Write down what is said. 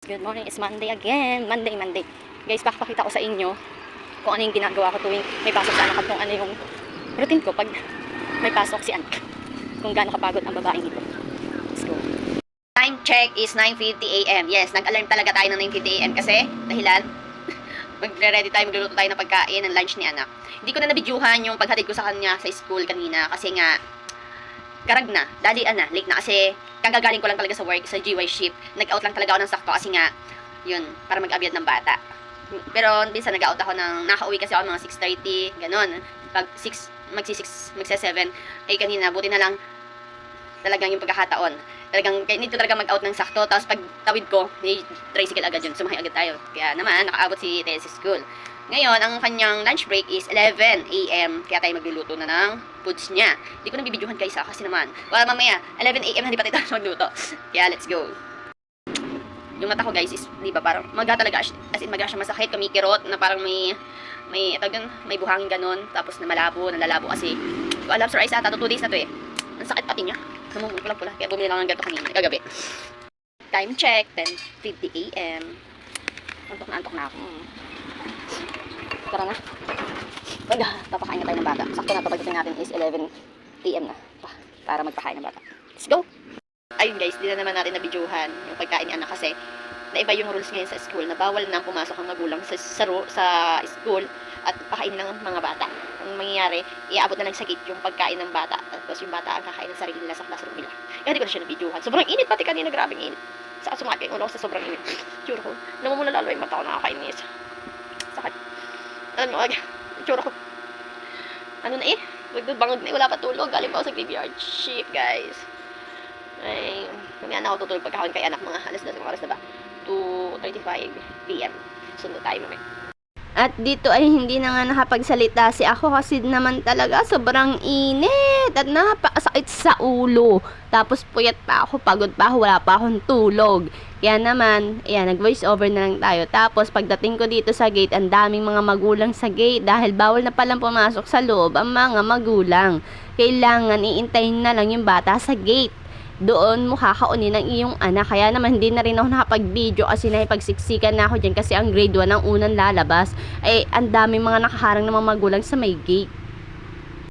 Good morning, it's Monday again. Monday. Guys, pakapakita ko sa inyo kung ano yung ginagawa ko tuwing may pasok sa anak at kung ano yung routine ko pag may pasok si anak. Kung gaano kapagod ang babaeng ito. Let's go. Time check is 9:50 AM. Yes, nag-alarm talaga tayo ng 9:50 AM kasi dahilan magre-ready tayo, magluluto tayo ng pagkain ng lunch ni anak. Hindi ko na nabidyuhan yung paghatid ko sa kanya sa school kanina kasi nga karag na, late na kasi kagagaling ko lang talaga sa work, sa GY shift. Nag-out lang talaga ako ng sakto kasi nga, yun, para mag-abiyad ng bata. Pero minsan nag-out ako ng, nakauwi kasi ako mga 6:30, ganon. Pag 6, magsi-7, ay kanina, buti na lang talagang yung pagkakataon. Talagang, need ko talaga mag-out ng sakto, tapos pag tawid ko, may tricycle agad yun, sumakay agad tayo. Kaya naman, nakaabot si Tess sa school. Ngayon, ang kanyang lunch break is 11 AM. Kaya tayo magluluto na ng foods niya. Hindi ko na bibidyohan guys kasi naman. Wala mamaya, 11 AM na hindi pa tayo magluto. Kaya let's go. Yung mata ko guys is, di ba, parang maga talaga. As in, maga siya masakit, kumikirot, na parang may buhangin ganun. Tapos na nalalabo kasi. Ko alam, sir, ata, 2 days na to eh. Ang sakit pati niya. Namumula-pula. Kaya bumili lang ng ganito kanina, kagabi. Time check, 10:50 AM. Antok na ako. Tara na. Papakain na tayo ng bata. Sakto na ito, pagdating natin is 11 AM na. Para magpakain ng bata. Let's go! Ayun guys, di na naman natin nabidyuhan yung pagkain ni anak kasi naiba yung rules ngayon sa school na bawal na pumasok ang magulang sa school at pakain ng mga bata. Ang mangyayari, iaabot na lang sa gate yung pagkain ng bata. Tapos yung bata ang kakain ng sarili nila sa classroom nila. Kaya di ko na siya nabidyuhan. Sobrang init pati kanina, grabing init. Saka sumakit yung ulo ko sa sobrang init. Tsura ko, namumula lalo yung mata ko, nakakainis. Sakit. Alam nyo, tsura ko. Ano na eh? Bangag na eh, wala pa tulog. Galing pa ako sa graveyard shift, guys. Ay, kumaya na ako tutulog pagkakawin kay anak. Mga alas 12 oras na ba? 2:35 PM. Sundo tayo mamaya. At dito ay hindi na nga nakapagsalita si ako kasi naman talaga sobrang init at napakasakit sa ulo. Tapos puyat pa ako, pagod pa ako, wala pa akong tulog. Kaya naman, ayan, nag-voice over na lang tayo. Tapos pagdating ko dito sa gate, ang daming mga magulang sa gate dahil bawal na palang pumasok sa loob ang mga magulang. Kailangan iintayin na lang yung bata sa gate. Doon mo kakaunin ng iyong anak. Kaya naman hindi na rin ako nakapag-video kasi nakipagsiksikan na ako dyan kasi ang grade 1 ang unang lalabas. Ay ang daming mga nakaharang ng mga magulang sa may gate.